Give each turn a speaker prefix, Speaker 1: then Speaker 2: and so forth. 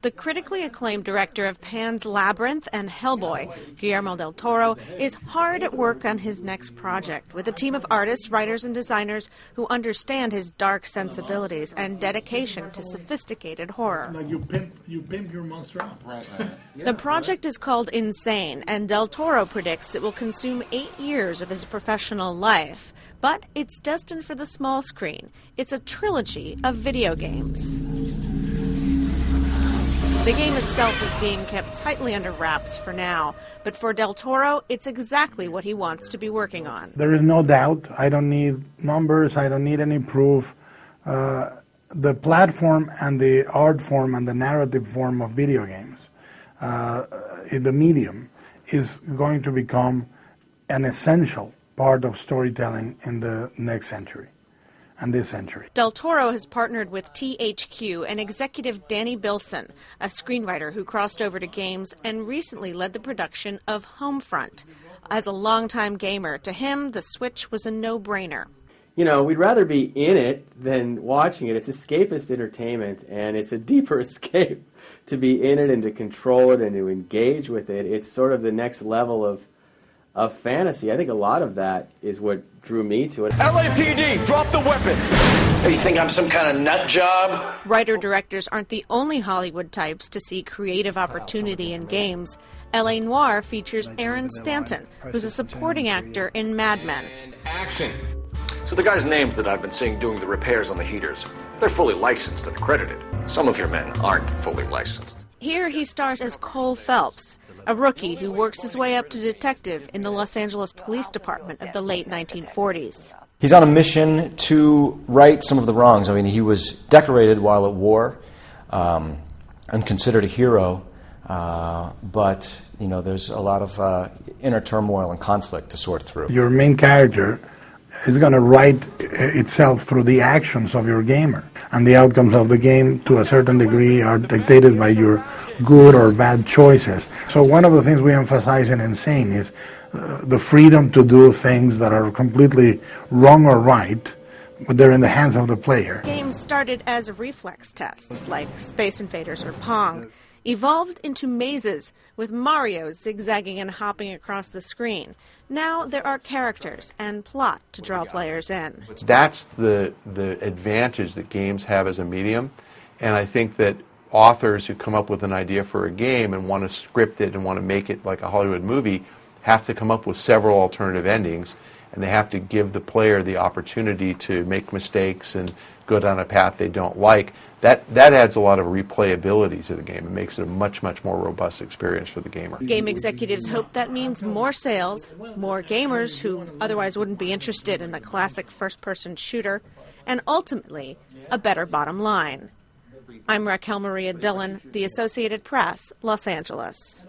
Speaker 1: The critically acclaimed director of Pan's Labyrinth and Hellboy, Guillermo del Toro, is hard at work on his next project with a team of artists, writers, and designers who understand his dark sensibilities and dedication to sophisticated horror.
Speaker 2: Like you pimp your monster up.
Speaker 1: The project is called Insane, and del Toro predicts it will consume 8 years of his professional life. But it's destined for the small screen. It's a trilogy of video games. The game itself is being kept tightly under wraps for now, but for del Toro, it's exactly what he wants to be working on.
Speaker 2: There is no doubt. I don't need numbers. I don't need any proof. The platform and the art form and the narrative form of video games, the medium, is going to become an essential part of storytelling in the next century. And this century.
Speaker 1: Del Toro has partnered with THQ and executive Danny Bilson, a screenwriter who crossed over to games and recently led the production of Homefront. As a longtime gamer, to him, the switch was a no-brainer.
Speaker 3: You know, we'd rather be in it than watching it. It's escapist entertainment, and it's a deeper escape to be in it and to control it and to engage with it. It's sort of the next level of fantasy. I think a lot of that is what drew me to it.
Speaker 4: LAPD, drop the weapon! Hey, you think I'm some kind of nut job?
Speaker 1: Writer-directors aren't the only Hollywood types to see creative opportunity in games. LA Noire features Aaron Stanton, who's a supporting actor in Mad Men.
Speaker 4: And action. So the guys' names that I've been seeing doing the repairs on the heaters, they're fully licensed and accredited. Some of your men aren't fully licensed.
Speaker 1: Here he stars as Cole Phelps, a rookie who works his way up to detective in the Los Angeles Police Department of the late 1940s.
Speaker 5: He's on a mission to right some of the wrongs. I mean, he was decorated while at war and considered a hero, but, you know, there's a lot of inner turmoil and conflict to sort through.
Speaker 2: Your main character is going to write itself through the actions of your gamer, and the outcomes of the game, to a certain degree, are dictated by your good or bad choices. So one of the things we emphasize in Insane is the freedom to do things that are completely wrong or right, but they're in the hands of the player.
Speaker 1: Games started as reflex tests, like Space Invaders or Pong, evolved into mazes, with Mario zigzagging and hopping across the screen. Now there are characters and plot to draw players in.
Speaker 6: That's the advantage that games have as a medium, and I think that authors who come up with an idea for a game and want to script it and want to make it like a Hollywood movie have to come up with several alternative endings, and they have to give the player the opportunity to make mistakes and go down a path they don't like. That adds a lot of replayability to the game. It makes it a much, much more robust experience for the gamer.
Speaker 1: Game executives hope that means more sales, more gamers who otherwise wouldn't be interested in the classic first-person shooter, and ultimately, a better bottom line. I'm Raquel Maria Dillon, The Associated Press, Los Angeles.